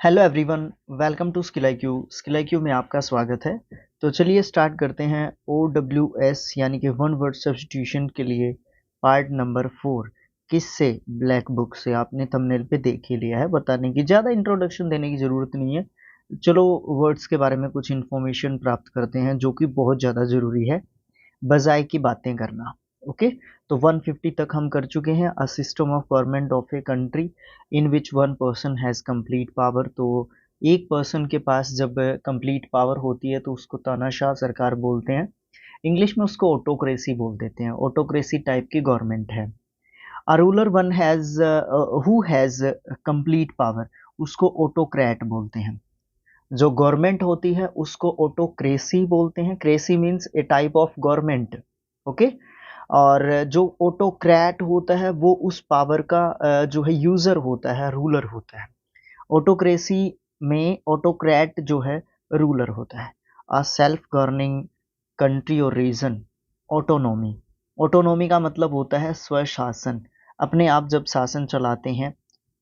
Hello everyone, welcome to skill IQ में आपका स्वागत है। तो चलिए स्टार्ट करते हैं OWS यानी कि वन वर्ड सब्स्टिट्यूशन के लिए पार्ट नंबर 4। किससे? ब्लैक बुक से। आपने थंबनेल पे देख ही लिया है, बताने की ज़्यादा इंट्रोडक्शन देने की ज़रूरत नहीं है। चलो वर्ड्स के बारे में कुछ इन्फॉर्मेशन प्राप्त करते हैं जो कि बहुत ज़्यादा ज़रूरी है, बजाय की बातें करना। ओके, तो 150 तक हम कर चुके हैं। A system of government of a country in which one person has complete power. तो एक पर्सन के पास जब कंप्लीट पावर होती है तो उसको तानाशाह सरकार बोलते हैं। इंग्लिश में उसको ऑटोक्रेसी बोल देते हैं। ऑटोक्रेसी टाइप की गवर्नमेंट है। A ruler one has who has complete power, उसको ऑटोक्रेट बोलते हैं। जो गवर्नमेंट होती है उसको ऑटोक्रेसी बोलते हैं। Cracy means A type of government. Okay, और जो ऑटोक्रेट होता है वो उस पावर का जो है यूजर होता है, रूलर होता है। ऑटोक्रेसी में ऑटोक्रेट जो है रूलर होता है। अ सेल्फ गवर्निंग कंट्री और रीजन, ऑटोनॉमी। ऑटोनॉमी का मतलब होता है स्वशासन। अपने आप जब शासन चलाते हैं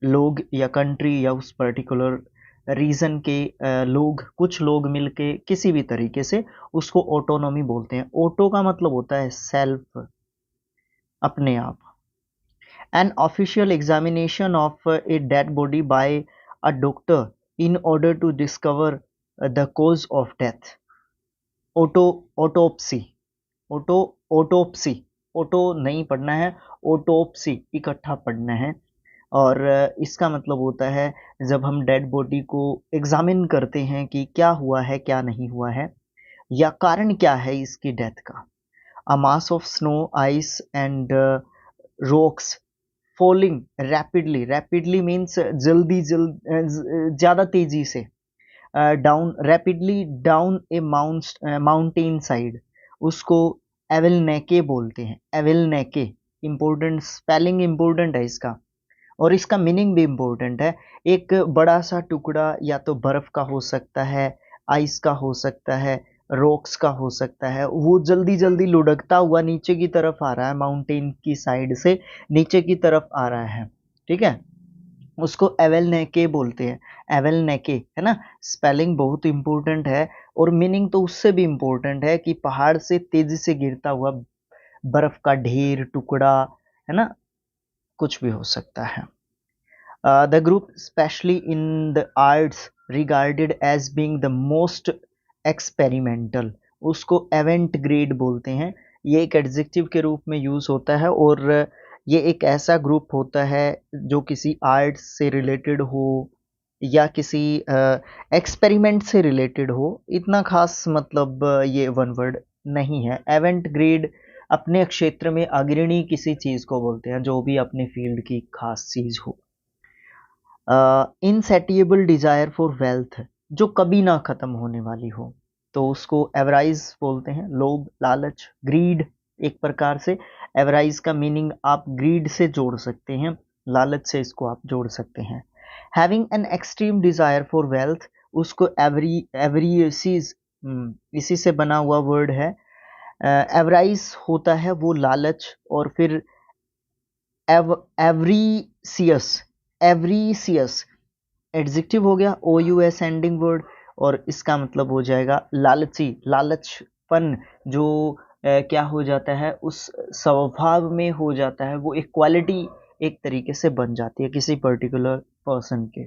लोग या कंट्री या उस पर्टिकुलर रीजन के लोग, कुछ लोग मिलके किसी भी तरीके से, उसको ऑटोनॉमी बोलते हैं। ऑटो का मतलब होता है सेल्फ, अपने आप। An official examination of a dead body by a doctor in order to discover the cause of death. Auto autopsy auto autopsy auto नहीं पढ़ना है, ऑटोप्सी इकट्ठा पढ़ना है। और इसका मतलब होता है जब हम डेड बॉडी को एग्जामिन करते हैं कि क्या हुआ है क्या नहीं हुआ है, या कारण क्या है इसकी डेथ का। A mass of snow, ice and rocks falling rapidly. Rapidly means जल्दी ज़्यादा तेजी से। Down rapidly down a mountain side, उसको एविलनेके बोलते हैं। एविलनेके, इम्पोर्टेंट स्पेलिंग इम्पोर्टेंट है इसका, और इसका मीनिंग भी इम्पोर्टेंट है। एक बड़ा सा टुकड़ा या तो बर्फ का हो सकता है, आइस का हो सकता है, रॉक्स का हो सकता है, वो जल्दी जल्दी लुढ़कता हुआ नीचे की तरफ आ रहा है, माउंटेन की साइड से नीचे की तरफ आ रहा है। ठीक है, उसको एवेलनेके बोलते हैं। एवेलनेके है ना, स्पेलिंग बहुत इंपॉर्टेंट है, और मीनिंग तो उससे भी इम्पोर्टेंट है कि पहाड़ से तेजी से गिरता हुआ बर्फ का ढेर, टुकड़ा, है ना, कुछ भी हो सकता है। The group specially in the arts regarded as being the most experimental, उसको एवेंट ग्रेड बोलते हैं। ये एक एडजेक्टिव के रूप में यूज होता है, और ये एक ऐसा ग्रुप होता है जो किसी आर्ट से रिलेटेड हो या किसी एक्सपेरिमेंट से रिलेटेड हो। इतना खास मतलब ये वन वर्ड नहीं है। एवेंट ग्रेड अपने क्षेत्र में अग्रणी किसी चीज को बोलते हैं, जो भी अपने फील्ड की खास चीज हो। इनसेटिएबल डिजायर फॉर वेल्थ, जो कभी ना खत्म होने वाली हो, तो उसको एवराइज बोलते हैं। लोभ, लालच, ग्रीड, एक प्रकार से एवराइज का मीनिंग आप ग्रीड से जोड़ सकते हैं, लालच से इसको आप जोड़ सकते हैं। Having an extreme desire for wealth, उसको एवरीसीज, इसी से बना हुआ वर्ड है। एवराइज होता है वो लालच, और फिर एवरीसियस, एवरीसियस एडजेक्टिव हो गया, OUS एंडिंग वर्ड, और इसका मतलब हो जाएगा लालची, लालचपन। जो क्या हो जाता है, उस स्वभाव में हो जाता है, वो एक क्वालिटी एक तरीके से बन जाती है किसी पर्टिकुलर पर्सन के।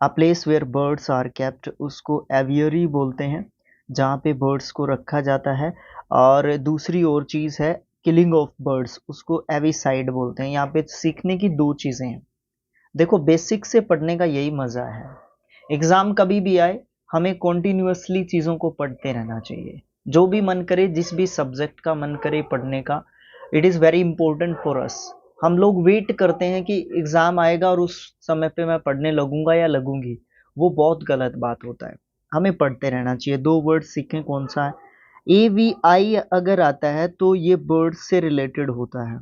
A place where birds are kept, उसको एवियरी बोलते हैं, जहाँ पे बर्ड्स को रखा जाता है। और दूसरी और चीज़ है किलिंग ऑफ बर्ड्स, उसको एविसाइड बोलते हैं। यहाँ पे सीखने की दो चीज़ें हैं। देखो, बेसिक से पढ़ने का यही मज़ा है। एग्ज़ाम कभी भी आए, हमें कॉन्टिन्यूअसली चीज़ों को पढ़ते रहना चाहिए। जो भी मन करे, जिस भी सब्जेक्ट का मन करे पढ़ने का, it is very important for us. हम लोग वेट करते हैं कि एग्ज़ाम आएगा और उस समय पे मैं पढ़ने लगूंगा या लगूंगी, वो बहुत गलत बात होता है। हमें पढ़ते रहना चाहिए। दो वर्ड सीखें, कौन सा है? AVI अगर आता है तो ये बर्ड से रिलेटेड होता है,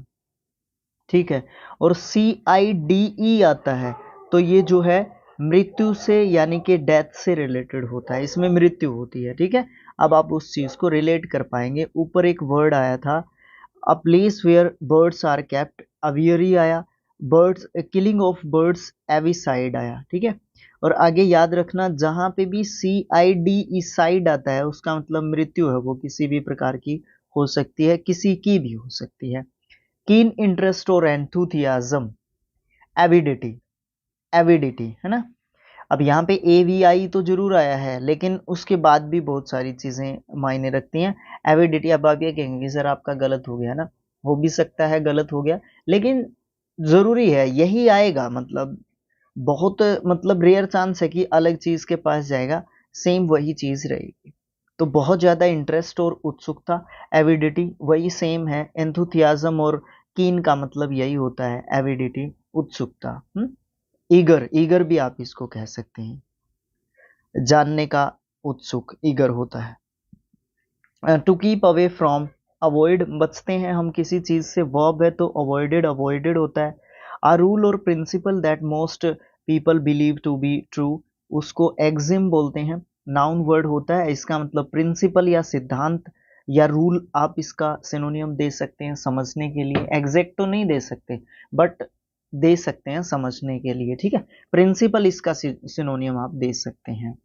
ठीक है। और CIDE आता है तो ये जो है मृत्यु से, यानी कि डेथ से रिलेटेड होता है, इसमें मृत्यु होती है, ठीक है। अब आप उस चीज को रिलेट कर पाएंगे। ऊपर एक वर्ड आया था, a place where birds are kept, aviary आया, birds, killing of birds avicide आया, ठीक है। और आगे याद रखना जहां पे भी CID इसाइड आता है उसका मतलब मृत्यु है, वो किसी भी प्रकार की हो सकती है, किसी की भी हो सकती है। कीन इंटरेस्ट और एंथुथियाज्म, एविडिटी, एविडिटी है ना। अब यहाँ पे AVI तो जरूर आया है, लेकिन उसके बाद भी बहुत सारी चीजें मायने रखती हैं। एविडिटी, अब आप ये कहेंगे कि सर आपका गलत हो गया ना, हो भी सकता है गलत हो गया, लेकिन जरूरी है यही आएगा, मतलब बहुत मतलब रेयर चांस है कि अलग चीज के पास जाएगा, सेम वही चीज रहेगी। तो बहुत ज्यादा इंटरेस्ट और उत्सुकता, एविडिटी वही सेम है। एंथुथियाज्म और कीन का मतलब यही होता है, एविडिटी, उत्सुकता। ईगर, ईगर भी आप इसको कह सकते हैं, जानने का उत्सुक, ईगर होता है। To keep away from, avoid, बचते हैं हम किसी चीज से, वर्ब है तो अवॉइडेड, अवॉइडेड होता है। A rule or principle that most people believe to be true, उसको एक्सिम बोलते हैं। नाउन वर्ड होता है, इसका मतलब प्रिंसिपल या सिद्धांत या रूल, आप इसका सिनोनियम दे सकते हैं समझने के लिए। एग्जैक्ट तो नहीं दे सकते, बट दे सकते हैं समझने के लिए, ठीक है। प्रिंसिपल इसका सिनोनियम आप दे सकते हैं।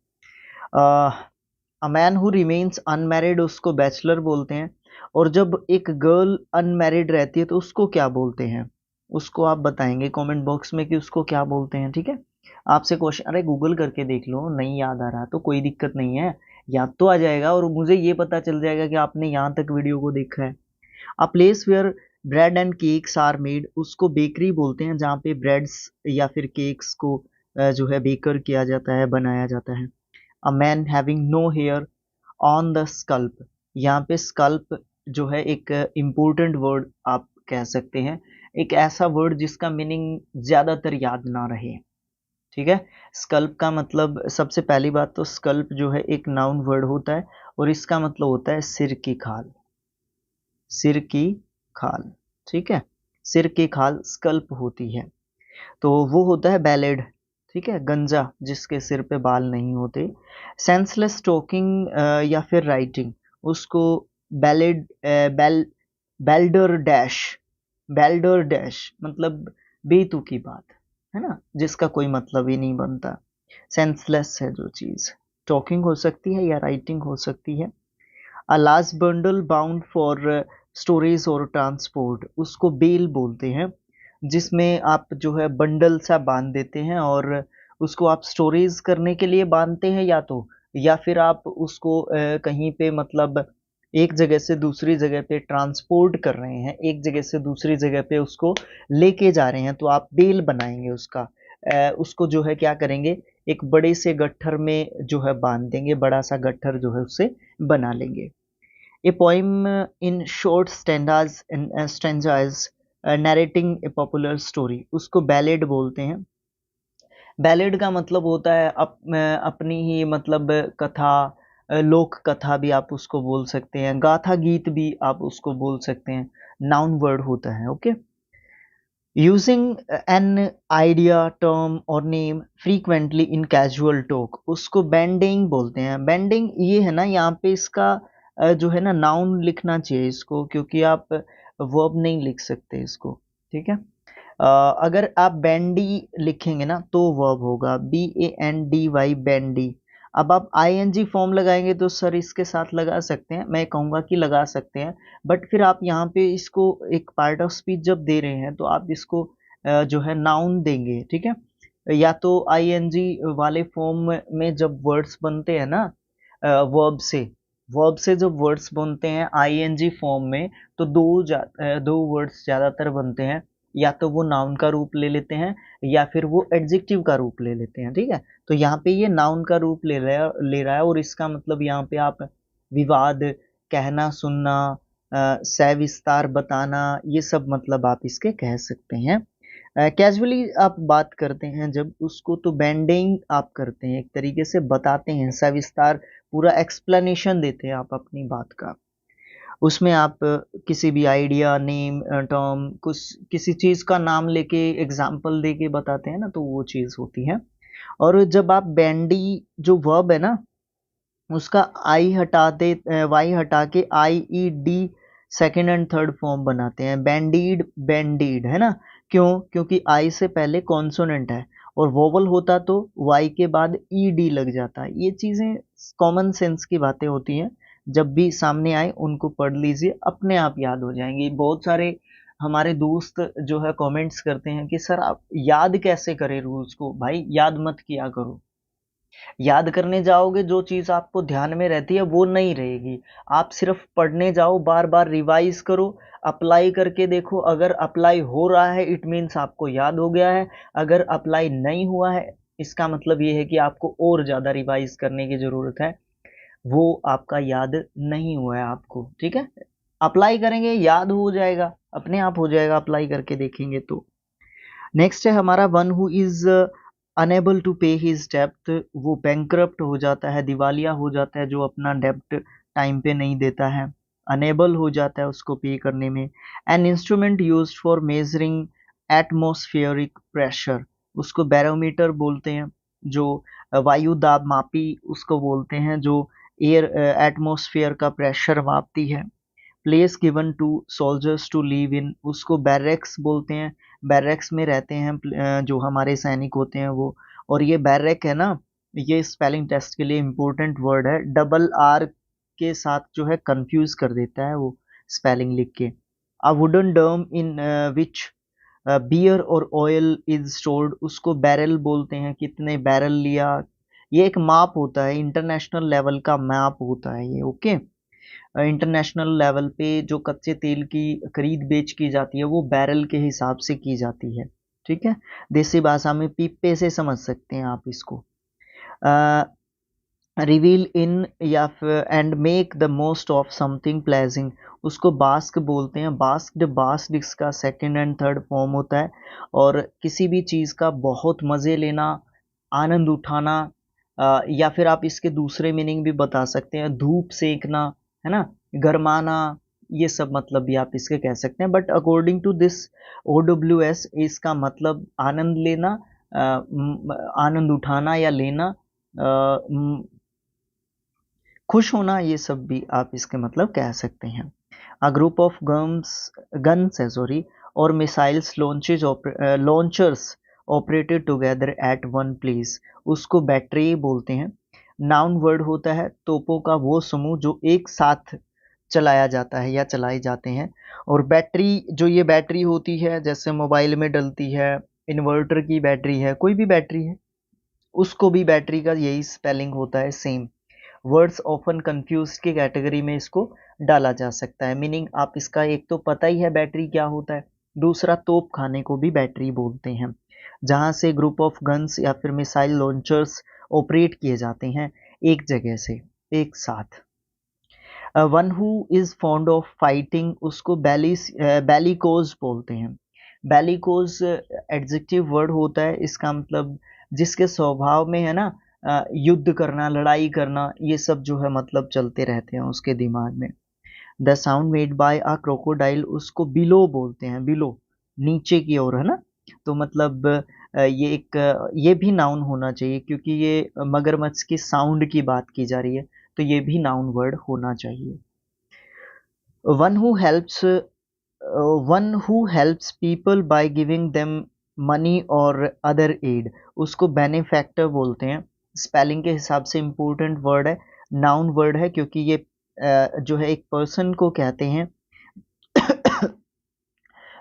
A man who remains unmarried, उसको बैचलर बोलते हैं। और जब एक गर्ल अनमैरिड रहती है तो उसको क्या बोलते हैं, उसको आप बताएंगे कमेंट बॉक्स में कि उसको क्या बोलते हैं, ठीक है। आपसे क्वेश्चन, अरे गूगल करके देख लो, नहीं याद आ रहा तो कोई दिक्कत नहीं है, याद तो आ जाएगा और मुझे ये पता चल जाएगा कि आपने यहाँ तक वीडियो को देखा है। A place where bread and cakes are made, उसको बेकरी बोलते हैं जहाँ पे ब्रेड्स या फिर केक्स को जो है बेकर किया जाता है, बनाया जाता है। A man having no hair on the scalp, यहाँ पे स्कल्प जो है एक इम्पोर्टेंट वर्ड आप कह सकते हैं, एक ऐसा वर्ड जिसका मीनिंग ज्यादातर याद ना रहे, ठीक है। स्कल्प का मतलब, सबसे पहली बात तो स्कल्प जो है एक नाउन वर्ड होता है और इसका मतलब होता है सिर की खाल, सिर की खाल, ठीक है। सिर की खाल स्कल्प होती है, तो वो होता है बैलेड, ठीक है, गंजा जिसके सिर पे बाल नहीं होते। सेंसलेस टॉकिंग या फिर राइटिंग, उसको ballad, welder dash, welder dash मतलब बेतुकी बात है ना, जिसका कोई मतलब ही नहीं बनता। सेंसलेस है जो चीज, टॉकिंग हो सकती है या राइटिंग हो सकती है। A large bundle bound for storage और ट्रांसपोर्ट, उसको बेल बोलते हैं, जिसमें आप जो है बंडल सा बांध देते हैं और उसको आप स्टोरेज करने के लिए बांधते हैं, या फिर आप उसको कहीं पे मतलब एक जगह से दूसरी जगह पे ट्रांसपोर्ट कर रहे हैं, एक जगह से दूसरी जगह पे उसको लेके जा रहे हैं, तो आप बेल बनाएंगे उसका। उसको जो है क्या करेंगे, एक बड़े से गट्ठर में जो है बांध देंगे, बड़ा सा गट्ठर जो है उससे बना लेंगे। A poem in short stanzas narrating a popular story, उसको बैलेड बोलते हैं। बैलेड का मतलब होता है अपनी ही मतलब कथा, लोक कथा भी आप उसको बोल सकते हैं, गाथा गीत भी आप उसको बोल सकते हैं, नाउन वर्ड होता है, okay. Using an idea, term और name frequently in casual talk, उसको बेंडिंग बोलते हैं। बेंडिंग ये है ना, यहाँ पे इसका जो है ना नाउन लिखना चाहिए इसको, क्योंकि आप वर्ब नहीं लिख सकते इसको, ठीक है। अगर आप बैंडी लिखेंगे ना तो वर्ब होगा, BANDY, बैंडी। अब आप ING फॉर्म लगाएंगे तो सर इसके साथ लगा सकते हैं, मैं कहूँगा कि लगा सकते हैं, बट फिर आप यहाँ पे इसको एक पार्ट ऑफ स्पीच जब दे रहे हैं तो आप इसको जो है नाउन देंगे, ठीक है। या तो ING वाले फॉर्म में जब वर्ड्स बनते हैं ना, वर्ब से, वर्ब से जब वर्ड्स बनते हैं ING फॉर्म में, तो दो वर्ड्स ज्यादातर बनते हैं, या तो वो नाउन का रूप ले लेते हैं या फिर वो एडजेक्टिव का रूप ले लेते हैं, ठीक है। तो यहाँ पे ये नाउन का रूप ले रहा है और इसका मतलब यहाँ पे आप विवाद, कहना सुनना, सविस्तार बताना, ये सब मतलब आप इसके कह सकते हैं। कैजुअली आप बात करते हैं जब उसको, तो बेंडिंग आप करते हैं, एक तरीके से बताते हैं, सविस्तार पूरा एक्सप्लेनेशन देते हैं आप अपनी बात का। उसमें आप किसी भी आइडिया, नेम, टर्म, कुछ किसी चीज का नाम लेके एग्जाम्पल देके बताते हैं ना, तो वो चीज होती है। और जब आप बैंडी जो वर्ब है ना, उसका वाई हटा के IED second and third form बनाते हैं, बैंडीड, बैंडीड है ना। क्यों? क्योंकि आई से पहले कॉन्सोनेंट है और वोवल होता तो वाई के बाद ई डी लग जाता। ये चीज़ें कॉमन सेंस की बातें होती हैं, जब भी सामने आए उनको पढ़ लीजिए, अपने आप याद हो जाएंगी। बहुत सारे हमारे दोस्त जो है कमेंट्स करते हैं कि सर आप याद कैसे करें रूल्स को। भाई याद मत किया करो, याद करने जाओगे जो चीज़ आपको ध्यान में रहती है वो नहीं रहेगी। आप सिर्फ पढ़ने जाओ, बार बार रिवाइज करो, अप्लाई करके देखो। अगर अप्लाई हो रहा है इट मीन्स आपको याद हो गया है, अगर अप्लाई नहीं हुआ है इसका मतलब ये है कि आपको और ज़्यादा रिवाइज करने की ज़रूरत है, वो आपका याद नहीं हुआ है आपको। ठीक है, अप्लाई करेंगे याद हो जाएगा, अपने आप हो जाएगा, अप्लाई करके देखेंगे तो। नेक्स्ट है हमारा one who is unable to pay his डेप्ट, वो बैंकरप्ट हो जाता है, दिवालिया हो जाता है, जो अपना डेप्ट टाइम पे नहीं देता है, अनेबल हो जाता है उसको पे करने में। An instrument used for measuring atmospheric pressure, उसको बैरोमीटर बोलते हैं, जो वायु दाब मापी उसको बोलते हैं, जो एयर एटमॉस्फेयर का प्रेशर मापती है। Place given to soldiers to live in, उसको बैरेक्स बोलते हैं, बैरेक्स में रहते हैं जो हमारे सैनिक होते हैं वो। और ये बैरेक है ना, ये स्पेलिंग टेस्ट के लिए इम्पोर्टेंट वर्ड है, डबल आर के साथ जो है कंफ्यूज कर देता है वो स्पेलिंग लिख के। A wooden drum in which beer or oil is stored, उसको बैरल बोलते हैं, कितने बैरल लिया। ये एक माप होता है, इंटरनेशनल लेवल का मैप होता है ये। ओके, इंटरनेशनल लेवल पे जो कच्चे तेल की खरीद बेच की जाती है वो बैरल के हिसाब से की जाती है। ठीक है, देसी भाषा में पीपे से समझ सकते हैं आप इसको। रिवील इन या फिर and make the most of something pledging, उसको बास्क बोलते हैं, बास्क्ड बास्ड इसका सेकंड एंड थर्ड फॉर्म होता है। और किसी भी चीज़ का बहुत मज़े लेना, आनंद उठाना, या फिर आप इसके दूसरे मीनिंग भी बता सकते हैं, धूप सेकना, है ना, गरमाना, ये सब मतलब भी आप इसके कह सकते हैं। But according to this OWS इसका मतलब आनंद लेना, आनंद उठाना या लेना, खुश होना, ये सब भी आप इसके मतलब कह सकते हैं। अ ग्रुप ऑफ गन्स है सॉरी और missiles launchers operated together at one place, उसको बैटरी बोलते हैं। नाउन वर्ड होता है तोपों का वो समूह जो एक साथ चलाया जाता है या चलाए जाते हैं। और बैटरी, जो ये बैटरी होती है जैसे मोबाइल में डलती है, इन्वर्टर की बैटरी है, कोई भी बैटरी है, उसको भी बैटरी का यही स्पेलिंग होता है सेम। वर्ड्स ऑफन कंफ्यूज की कैटेगरी में इसको डाला जा सकता है। मीनिंग आप इसका एक तो पता ही है बैटरी क्या होता है, दूसरा तोप खाने को भी बैटरी बोलते हैं, जहां से ग्रुप ऑफ गन्स या फिर मिसाइल लॉन्चर्स ऑपरेट किए जाते हैं एक जगह से एक साथ। One who is fond of fighting, उसको बैलिकोज बोलते हैं। बैलिकोज एडजेक्टिव वर्ड होता है, इसका मतलब जिसके स्वभाव में है ना युद्ध करना, लड़ाई करना, ये सब जो है मतलब चलते रहते हैं उसके दिमाग में। The sound made by a crocodile, उसको बिलो बोलते हैं, बिलो नीचे की ओर, है ना। तो मतलब ये भी नाउन होना चाहिए क्योंकि ये मगरमच्छ की साउंड की बात की जा रही है, तो ये भी नाउन वर्ड होना चाहिए। One who helps one who helps people by giving them money और अदर एड, उसको बेनिफैक्टर बोलते हैं। स्पेलिंग के हिसाब से इम्पोर्टेंट वर्ड है, नाउन वर्ड है, क्योंकि ये जो है एक पर्सन को कहते हैं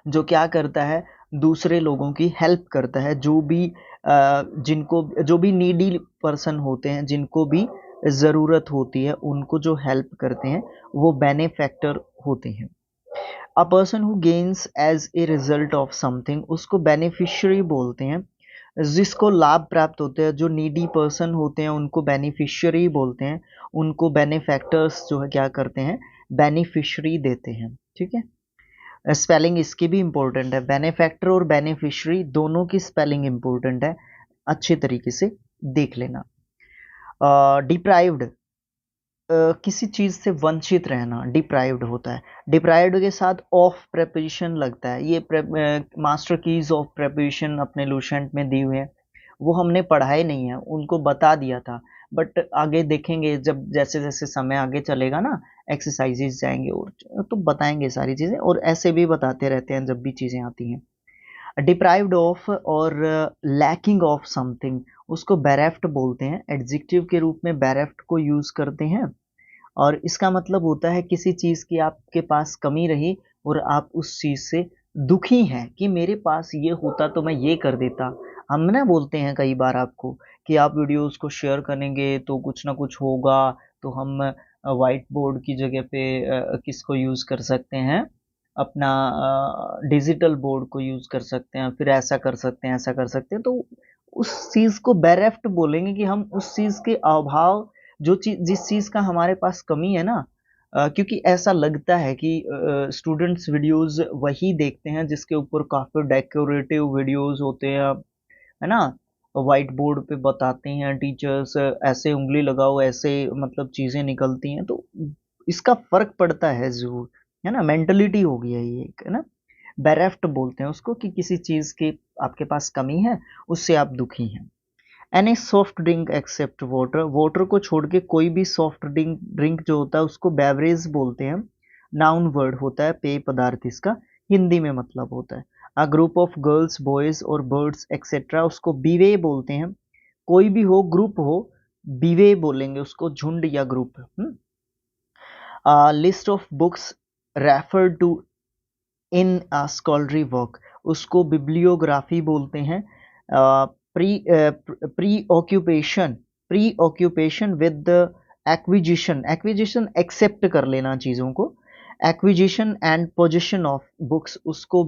जो क्या करता है, दूसरे लोगों की हेल्प करता है, जिनको जो भी नीडी पर्सन होते हैं, जिनको भी ज़रूरत होती है, उनको जो हेल्प करते हैं वो बेनिफैक्टर होते हैं। A person who gains as a result of something, उसको बेनिफिशियरी बोलते हैं, जिसको लाभ प्राप्त होते हैं। जो नीडी पर्सन होते हैं उनको बेनिफिशियरी बोलते हैं, उनको बेनिफैक्टर्स जो है क्या करते हैं, बेनिफिशियरी देते हैं। ठीक है, स्पेलिंग इसकी भी इम्पोर्टेंट है, बेनिफैक्टर और बेनिफिशियरी दोनों की स्पेलिंग इम्पोर्टेंट है, अच्छे तरीके से देख लेना। डिप्राइव्ड, किसी चीज़ से वंचित रहना डिप्राइव्ड होता है। डिप्राइव्ड के साथ ऑफ प्रेपोजिशन लगता है, ये मास्टर कीज ऑफ प्रेपोजिशन अपने लूसेंट में दी हुए हैं, वो हमने पढ़ाए नहीं है, उनको बता दिया था, बट आगे देखेंगे जब जैसे जैसे समय आगे चलेगा ना, एक्सरसाइजेज जाएंगे और तो बताएंगे सारी चीज़ें, और ऐसे भी बताते रहते हैं जब भी चीज़ें आती हैं। डिप्राइव्ड ऑफ और लैकिंग ऑफ समथिंग, उसको बेरेफ्ट बोलते हैं। एडजेक्टिव के रूप में बेरेफ्ट को यूज करते हैं और इसका मतलब होता है किसी चीज की आपके पास कमी रही और आप उस चीज से दुखी हैं कि मेरे पास ये होता तो मैं ये कर देता। हम ना बोलते हैं कई बार आपको कि आप वीडियोस को शेयर करेंगे तो कुछ ना कुछ होगा, तो हम व्हाइट बोर्ड की जगह पे किसको यूज कर सकते हैं, अपना डिजिटल बोर्ड को यूज कर सकते हैं, फिर ऐसा कर सकते हैं, ऐसा कर सकते हैं। तो उस चीज को बेरेफ्ट बोलेंगे कि हम उस चीज के अभाव, जो चीज जिस चीज का हमारे पास कमी है ना, क्योंकि ऐसा लगता है कि स्टूडेंट्स वीडियोस वही देखते हैं जिसके ऊपर काफी डेकोरेटिव वीडियोस होते हैं, है ना। व्हाइट बोर्ड पे बताते हैं टीचर्स, ऐसे उंगली लगाओ, ऐसे मतलब चीजें निकलती हैं, तो इसका फर्क पड़ता है जरूर, है ना। मेंटलिटी हो गई है ये एक, है ना। बेरेफ्ट बोलते हैं उसको कि किसी चीज की आपके पास कमी है, उससे आप दुखी हैं। Any soft drink except water, water को छोड़ के कोई भी सॉफ्ट ड्रिंक ड्रिंक जो होता है उसको बेवरेज बोलते हैं। नाउन वर्ड होता है, पेय पदार्थ इसका हिंदी में मतलब होता है। A group of girls boys और बर्ड्स एक्सेट्रा, उसको बीवे बोलते हैं। कोई भी हो, ग्रुप हो, बीवे बोलेंगे उसको, झुंड या group. List of books refer to in scholarly work, उसको बिब्लियोग्राफी बोलते हैं। Preoccupation, preoccupation with acquisition, acquisition accept कर लेना चीज़ों को, acquisition and possession of books, उसको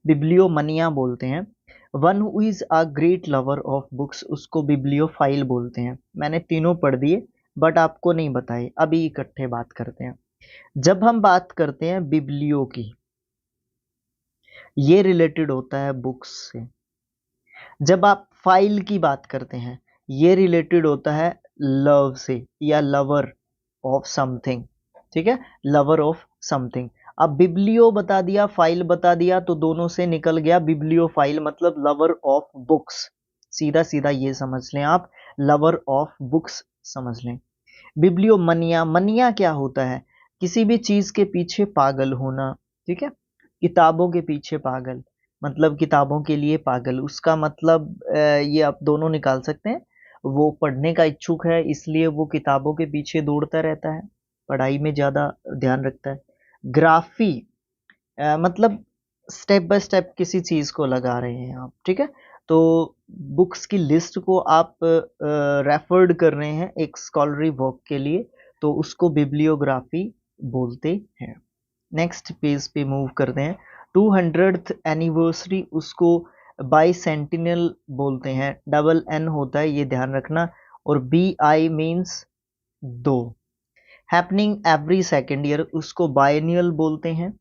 बिब्लियोमनिया बोलते हैं। One who is a great lover of books, उसको बिब्लियोफाइल बोलते हैं। मैंने तीनों पढ़ दिए बट आपको नहीं बताए, अभी इकट्ठे बात करते हैं। जब हम बात करते हैं बिब्लियो की, ये रिलेटेड होता है बुक्स से। जब आप फाइल की बात करते हैं, ये रिलेटेड होता है लव से या लवर ऑफ समथिंग, ठीक है, लवर ऑफ समथिंग। अब बिब्लियो बता दिया, फाइल बता दिया, तो दोनों से निकल गया बिब्लियो फाइल मतलब लवर ऑफ बुक्स। सीधा सीधा ये समझ लें आप, लवर ऑफ बुक्स समझ लें। बिब्लियो मनिया, मनिया क्या होता है, किसी भी चीज के पीछे पागल होना, ठीक है। किताबों के पीछे पागल मतलब किताबों के लिए पागल, उसका मतलब ये आप दोनों निकाल सकते हैं। वो पढ़ने का इच्छुक है इसलिए वो किताबों के पीछे दौड़ता रहता है, पढ़ाई में ज्यादा ध्यान रखता है। ग्राफी मतलब स्टेप बाय स्टेप किसी चीज को लगा रहे हैं आप, ठीक है। तो बुक्स की लिस्ट को आप रेफर्ड कर रहे हैं एक स्कॉलरी वर्क के लिए, तो उसको बिब्लियोग्राफी बोलते हैं। नेक्स्ट पेज पे मूव करते हैं। 200th एनिवर्सरी, उसको बाई सेंटिनल बोलते हैं। डबल एन होता है, ये ध्यान रखना। और बी आई मीन्स दो। हैपनिंग एवरी सेकेंड ईयर, उसको बायनियल बोलते हैं।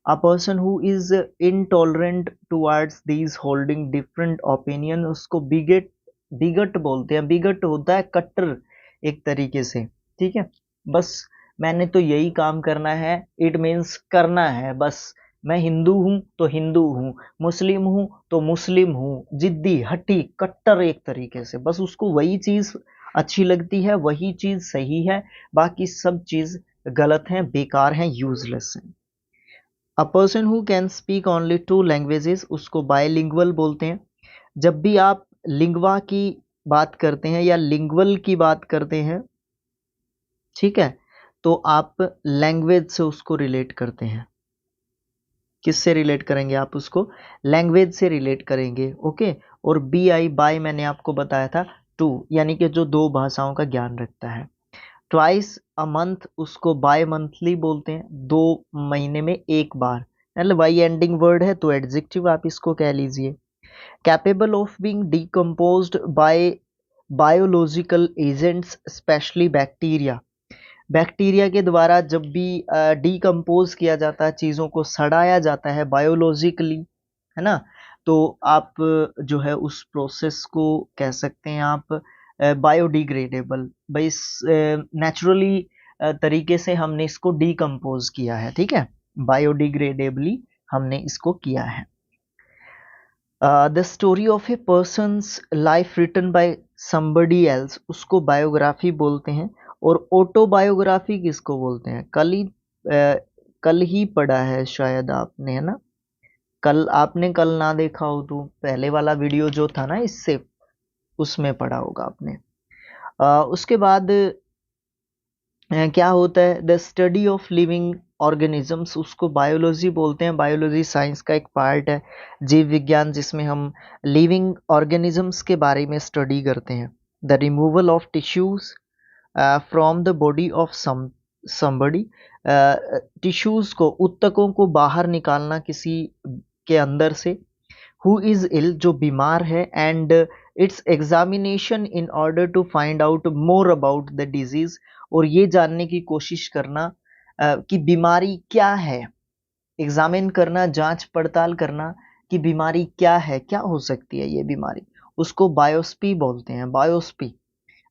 A person who is intolerant towards these holding different opinion, उसको बिगट, बिगट बोलते हैं। बिगट होता है कट्टर एक तरीके से, ठीक है। बस मैंने तो यही काम करना है, इट मीन्स करना है बस। मैं हिंदू हूं तो हिंदू हूं, मुस्लिम हूं तो मुस्लिम हूं, जिद्दी हट्टी कट्टर एक तरीके से। बस उसको वही चीज अच्छी लगती है, वही चीज सही है, बाकी सब चीज गलत है, बेकार है, यूजलेस है। अ person who can speak only to languages, उसको बायलिंगुअल बोलते हैं। जब भी आप लिंगवा की बात करते हैं या लिंगुअल की बात करते हैं, ठीक है, तो आप लैंग्वेज से उसको रिलेट करते हैं। किससे रिलेट करेंगे आप उसको, लैंग्वेज से रिलेट करेंगे, ओके। और बी आई बाय मैंने आपको बताया था टू, यानी कि जो दो भाषाओं का ज्ञान रखता है। ट्वाइस अ मंथ, उसको बाय मंथली बोलते हैं, 2 महीने में एक बार, मतलब वाई एंडिंग वर्ड है तो एडजेक्टिव आप इसको कह लीजिए। Capable of being decomposed bye biological agents specially bacteria, bacteria के द्वारा जब भी डिकम्पोज किया जाता है, चीज़ों को सड़ाया जाता है बायोलॉजिकली, है ना। तो आप जो है उस प्रोसेस को कह सकते हैं आप बायोडिग्रेडेबल, भाई नेचुरली तरीके से हमने इसको डिकम्पोज किया है, ठीक है, बायोडिग्रेडेबली हमने इसको किया है। The story of a person's life written by somebody else, उसको बायोग्राफी बोलते हैं। और ऑटोबायोग्राफी किसको बोलते हैं, कल ही पढ़ा है शायद आपने, है ना। कल ना देखा हो तो पहले वाला वीडियो जो था ना इससे, उसमें पढ़ा होगा आपने। उसके बाद क्या होता है, the study of living organisms, उसको बायोलॉजी बोलते हैं। बायोलॉजी साइंस का एक पार्ट है, जीव विज्ञान, जिसमें हम लिविंग ऑर्गेनिजम्स के बारे में स्टडी करते हैं। The removal of tissues from the body of somebody, tissues को, ऊतकों को बाहर निकालना किसी के अंदर से, हु इज इल, जो बीमार है, and its examination in order to find out more about the disease, और ये जानने की कोशिश करना कि बीमारी क्या है, एग्जामिन करना, जांच पड़ताल करना कि बीमारी क्या है, क्या हो सकती है ये बीमारी, उसको बायोस्पी बोलते हैं। बायोस्पी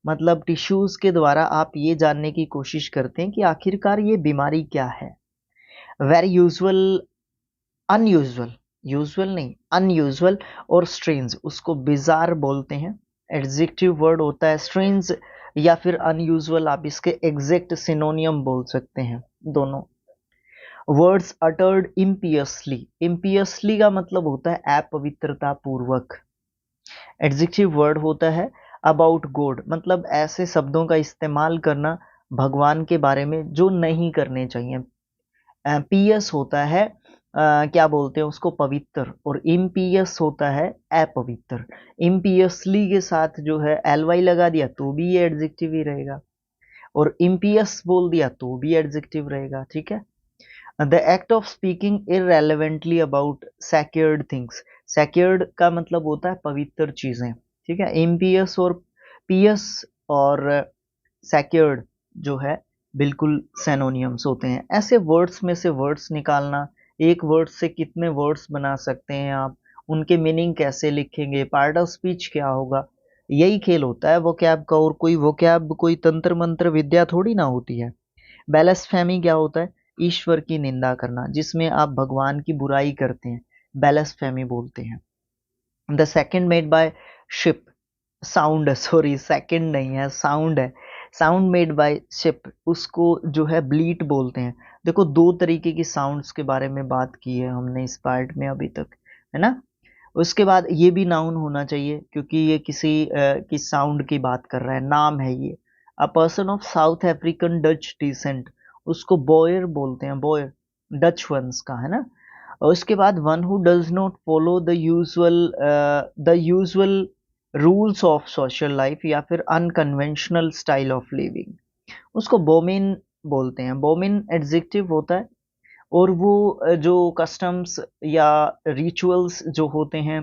मतलब टिश्यूज के द्वारा आप ये जानने की कोशिश करते हैं कि आखिरकार ये बीमारी क्या है। वेरी यूजुअल, अनयूजुअल, यूजुअल नहीं अनयूजुअल, और स्ट्रेंज, उसको बिजार बोलते हैं। एडजेक्टिव वर्ड होता है स्ट्रेंज या फिर अनयूजुअल, आप इसके एग्जैक्ट सिनोनियम बोल सकते हैं दोनों। वर्ड्स अटर्ड इम्पियसली, इम्पियसली का मतलब होता है अपवित्रता पूर्वक। एडजेक्टिव वर्ड होता है अबाउट गॉड, मतलब ऐसे शब्दों का इस्तेमाल करना भगवान के बारे में जो नहीं करने चाहिए। पियस होता है क्या बोलते हैं उसको, पवित्र, और इम्पियस होता है अपवित्र। इम्पियसली के साथ जो है एल वाई लगा दिया तो भी ये एडजेक्टिव ही रहेगा, और इम्पियस बोल दिया तो भी एडजेक्टिव रहेगा, ठीक है। The act of speaking irrelevantly about secured things, secured का मतलब होता है पवित्र चीजें, ठीक है। इम्पियस और पियस और सेक्योर्ड जो है बिल्कुल सेनोनियम्स होते हैं। ऐसे वर्ड्स में से वर्ड्स निकालना, एक वर्ड से कितने वर्ड्स बना सकते हैं आप, उनके मीनिंग कैसे लिखेंगे, पार्ट ऑफ स्पीच क्या होगा, यही खेल होता है वोकैब का। और कोई वोकैब कोई तंत्र मंत्र विद्या थोड़ी ना होती है। बेलस्फेमी क्या होता है, ईश्वर की निंदा करना, जिसमें आप भगवान की बुराई करते हैं, बेलस्फेमी बोलते हैं। The second made by ship, sound, sorry second नहीं है, साउंड है, साउंड मेड बाय शिप, उसको जो है ब्लीट बोलते हैं। देखो दो तरीके की साउंड्स के बारे में बात की है हमने इस पार्ट में अभी तक, है ना। उसके बाद ये भी नाउन होना चाहिए क्योंकि ये किसी की साउंड की बात कर रहा है, नाम है ये। A person of South African Dutch descent, उसको बॉयर बोलते हैं, बॉयर डच वंस का, है ना। और उसके बाद one who does not follow the usual rules of social life या फिर अनकन्वेंशनल स्टाइल ऑफ लिविंग, उसको बोमिन बोलते हैं। बोमिन एडजेक्टिव होता है, और वो जो कस्टम्स या रिचुअल्स जो होते हैं,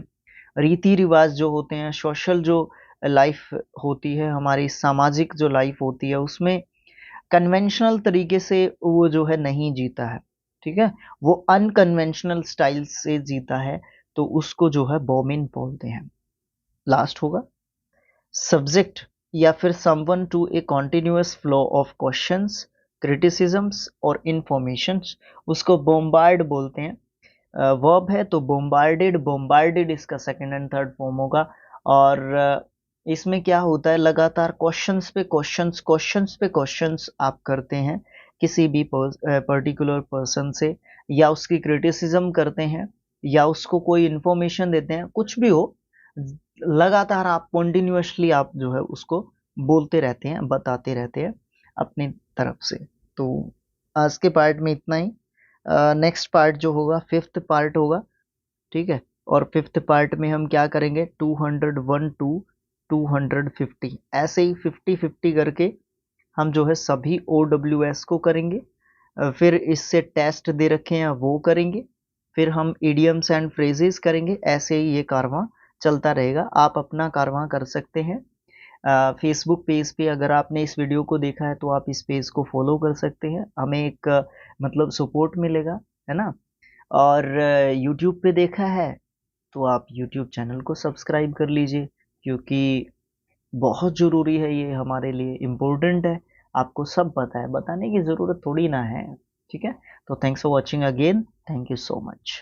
रीति रिवाज जो होते हैं, सोशल जो लाइफ होती है, हमारी सामाजिक जो लाइफ होती है, उसमें कन्वेंशनल तरीके से वो जो है नहीं जीता है, ठीक है, वो अनकन्वेंशनल स्टाइल से जीता है, तो उसको जो है बोमिन बोलते हैं। लास्ट होगा सब्जेक्ट या फिर someone to a continuous flow of questions, criticisms और इंफॉर्मेशंस, उसको बोम्बार्ड बोलते हैं। वर्ब है तो बोम्बार्डेड, बोम्बार्डेड इसका सेकंड एंड थर्ड फॉर्म होगा। और इसमें क्या होता है, लगातार क्वेश्चंस पे क्वेश्चंस, क्वेश्चंस पे क्वेश्चंस आप करते हैं किसी भी पर्टिकुलर पर्सन से, या उसकी क्रिटिसिज्म करते हैं, या उसको कोई इंफॉर्मेशन देते हैं, कुछ भी हो, लगातार आप कॉन्टिन्यूसली आप जो है उसको बोलते रहते हैं, बताते रहते हैं अपनी तरफ से। तो आज के पार्ट में इतना ही। नेक्स्ट पार्ट जो होगा फिफ्थ पार्ट होगा, ठीक है। और फिफ्थ पार्ट में हम क्या करेंगे, 201 टू 250, ऐसे ही 50-50 करके हम जो है सभी OWS को करेंगे। फिर इससे टेस्ट दे रखे हैं वो करेंगे, फिर हम इडियम्स एंड फ्रेजेस करेंगे। ऐसे ही ये कारवां चलता रहेगा, आप अपना कारवां कर सकते हैं। फेसबुक पेज पे अगर आपने इस वीडियो को देखा है तो आप इस पेज को फॉलो कर सकते हैं, हमें एक मतलब सपोर्ट मिलेगा, है ना। और यूट्यूब पे देखा है तो आप यूट्यूब चैनल को सब्सक्राइब कर लीजिए, क्योंकि बहुत ज़रूरी है, ये हमारे लिए इम्पोर्टेंट है। आपको सब पता है, बताने की ज़रूरत थोड़ी ना है, ठीक है। तो thanks for watching again, thank you so much.